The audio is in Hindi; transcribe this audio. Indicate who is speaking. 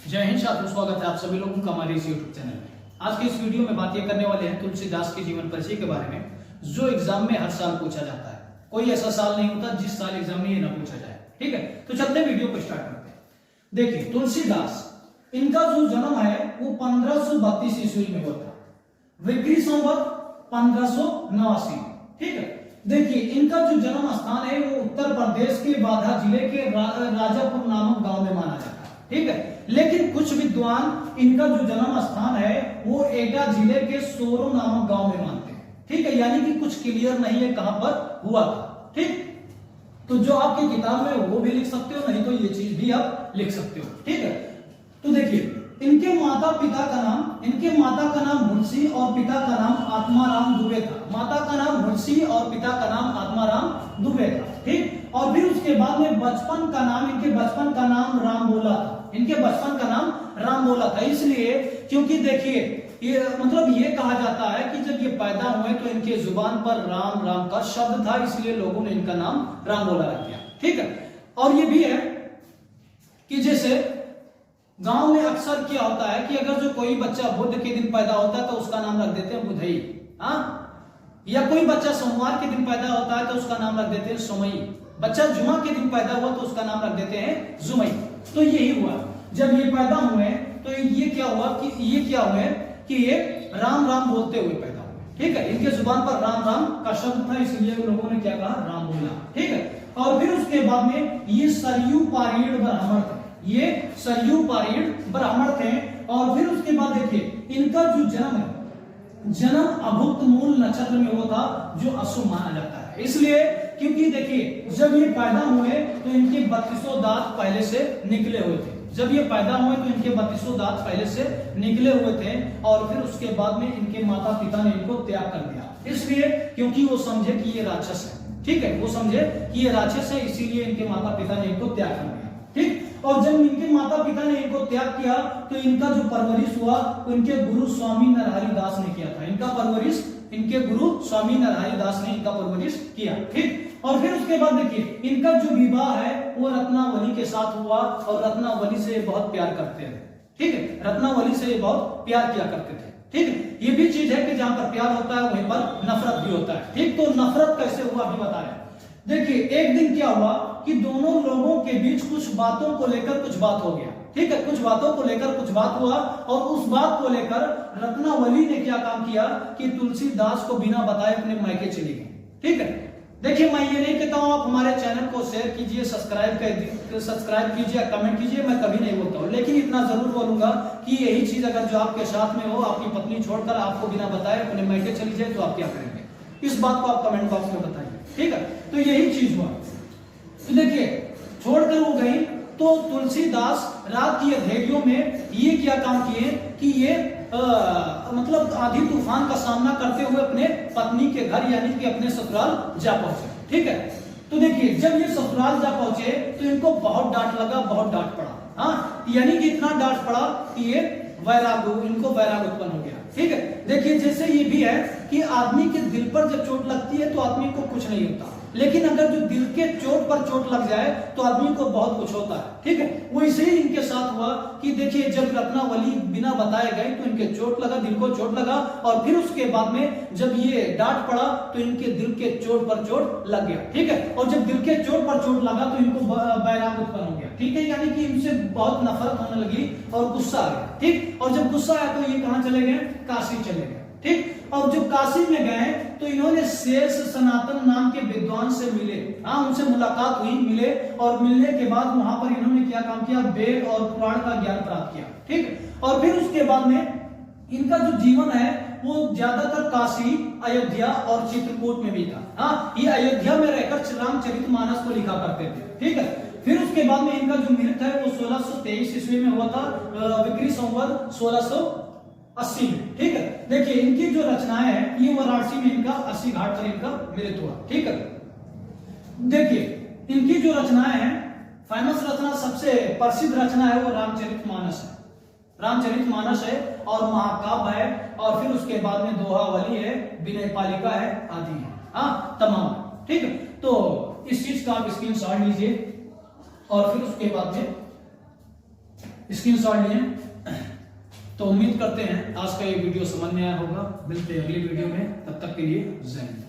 Speaker 1: जय हिंद साथियों, स्वागत है आप सभी लोगों का हमारे इस यूट्यूब चैनल में। आज के इस वीडियो में बात ये करने वाले हैं तुलसीदास के जीवन परिचय के बारे में, जो एग्जाम में हर साल पूछा जाता है। कोई ऐसा साल नहीं होता जिस साल एग्जाम में ये ना पूछा जाए। ठीक है, तो चलते वीडियो को स्टार्ट करते हैं। देखिए, तुलसीदास, इनका जो जन्म है वो 1532 ईस्वी में हुआ था, विक्रमी संवत 1589। ठीक है, देखिए इनका जो जन्म स्थान है वो उत्तर प्रदेश के बाधा जिले के राजापुर नामक गांव में माना जाता है। ठीक है, लेकिन कुछ विद्वान इनका जो जन्म स्थान है वो एटा जिले के सोरो नामक गांव में मानते हैं। ठीक है, यानी कि कुछ क्लियर नहीं है कहां पर हुआ था। ठीक, तो जो आपकी किताब में वो भी लिख सकते हो, नहीं तो ये चीज भी आप लिख सकते हो। ठीक है, तो देखिए इनके माता का नाम मुंशी और पिता का नाम आत्माराम दुबे था। माता का नाम मुंशी और पिता का नाम आत्माराम दुबे था। ठीक, और फिर उसके बाद में बचपन का नाम राम बोला था। इनके बचपन का नाम राम बोला था, इसलिए क्योंकि देखिए ये मतलब ये कहा जाता है कि जब ये पैदा हुए तो इनके जुबान पर राम राम का शब्द था, इसलिए लोगों ने इनका नाम राम बोला रख दिया। ठीक है, और ये भी है कि जैसे गांव में अक्सर क्या होता है कि अगर जो कोई बच्चा बुध के दिन पैदा होता है तो उसका नाम रख देते हैं बुधई, या कोई बच्चा सोमवार के दिन पैदा होता है तो उसका नाम रख देते हैं सोमई। बच्चा जुमा के दिन पैदा हुआ तो उसका नाम रख देते हैं जुमई। तो यही हुआ, जब ये पैदा हुए तो ये क्या हुआ कि ये राम राम बोलते हुए पैदा हुए। ठीक है, इनके जुबान पर राम राम का शब्द था, इसलिए लोगों ने क्या कहा, राम बोला। ठीक है, और फिर उसके बाद में ये सरयू पारीण ब्राह्मण थे, ये सरयू पारीण ब्राह्मण थे। और फिर उसके बाद देखिए इनका जो जन्म अभुक्त मूल नक्षत्र में हुआ था, जो अशुभ माना जाता है। इसलिए क्योंकि देखिए जब ये पैदा हुए तो इनके 32 दांत पहले से निकले हुए थे। जब ये पैदा हुए तो इनके 32 दांत पहले से निकले हुए थे, और फिर उसके बाद में इनके माता पिता ने इनको त्याग कर दिया, इसलिए क्योंकि वो समझे कि ये राक्षस है। ठीक है, वो समझे कि ये राक्षस है, इसीलिए इनके माता पिता ने इनको त्याग कर दिया। ठीक, और जब इनके माता पिता ने इनको त्याग किया तो इनका जो परवरिश हुआ तो इनके गुरु स्वामी नरहरि दास ने किया था। इनका परवरिश इनके गुरु स्वामी नरहरि दास ने इनका परवरिश किया। ठीक, और फिर उसके बाद देखिए इनका जो विवाह है वो रत्नावली के साथ हुआ, और रत्नावली से बहुत प्यार करते थे। ठीक है, रत्नावली से बहुत प्यार किया करते थे। ठीक है, ये भी चीज है कि जहां पर प्यार होता है वहीं पर नफरत भी होता है। ठीक, तो नफरत कैसे हुआ अभी बता रहे हैं। देखिए एक दिन क्या हुआ कि दोनों लोगों के बीच कुछ बातों को लेकर कुछ बात हो गया। ठीक है, कुछ बातों को लेकर कुछ बात हुआ, और उस बात को लेकर रत्नावली ने क्या काम किया कि तुलसीदास को बिना बताए अपने मायके चली गई। ठीक है, देखिए मैं ये नहीं कहता हूं आप हमारे चैनल को शेयर कीजिए, सब्सक्राइब कीजिए, कमेंट कीजिए, मैं कभी नहीं बोलता हूं, लेकिन इतना जरूर बोलूंगा कि यही चीज अगर जो आपके साथ में हो, आपकी पत्नी छोड़कर आपको बिना बताए अपने मायके चली जाए तो आप क्या करेंगे, इस बात को आप कमेंट बॉक्स में बताइए। ठीक है, तो यही चीज हुआ। तो देखिए छोड़कर वो गई तो तुलसीदास रात की अंधेरियों में ये क्या काम किए कि ये मतलब आंधी तूफान का सामना करते हुए अपने पत्नी के घर यानी कि अपने ससुराल जा पहुंचे। ठीक है, तो देखिए जब ये ससुराल जा पहुंचे तो इनको बहुत डांट लगा, बहुत डांट पड़ा। यानी कि इतना डांट पड़ा कि ये इनको वैराग उत्पन्न हो गया। ठीक है, देखिए जैसे ये भी है कि आदमी के दिल पर जब चोट लगती है तो आदमी को कुछ नहीं होता, लेकिन अगर जो दिल के चोट पर चोट लग जाए तो आदमी को बहुत कुछ होता है। ठीक है, वैसे ही इनके साथ हुआ कि देखिए जब रत्नावली बिना बताए गए तो इनके चोट लगा, दिल को चोट लगा, और फिर उसके बाद में जब ये डांट पड़ा तो इनके दिल के चोट पर चोट लग गया। ठीक है, और जब दिल के चोट पर चोट लगा तो इनको वैराग उत्पन्न हो गया। ठीक है, यानी कि इनसे बहुत नफरत होने लगी और गुस्सा आ गया। ठीक, और जब गुस्सा आया तो ये कहां चले गए, काशी चले गए। ठीक, और जब काशी में गए तो इन्होंने शेष सनातन नाम के विद्वान से मिले। उनसे मुलाकात हुई, मिले, और मिलने के बाद वहां पर इन्होंने क्या काम किया, वेद और पुराण का ज्ञान प्राप्त किया। ठीक, और फिर उसके बाद में इनका जो जीवन है वो ज्यादातर काशी, अयोध्या और चित्रकूट में भी था। ये अयोध्या में रहकर रामचरितमानस को लिखा करते थे। ठीक है, फिर उसके बाद में इनका जो मृत्यु है वो 1623 ईस्वी में हुआ था, विक्रमी संवत 1680 में। ठीक है, देखिए इनकी जो रचनाएं हैं ये वाराणसी में इनका 80 घाट पर इनका मृत्यु हुआ। ठीक है, देखिए इनकी जो रचनाएं हैं, फेमस रचना, सबसे प्रसिद्ध रचना है वो रामचरितमानस है। रामचरितमानस है और महाकाव्य है, और फिर उसके बाद में दोहावली है, विनय पालिका है, आदि है। तमाम। ठीक है, तो इस चीज का आप स्क्रीनशॉट लीजिए, और फिर उसके बाद में स्क्रीनशॉट लिए। तो उम्मीद करते हैं आज का ये वीडियो समझ में आया होगा। मिलते हैं अगली वीडियो में, तब तक के लिए जय हिंद।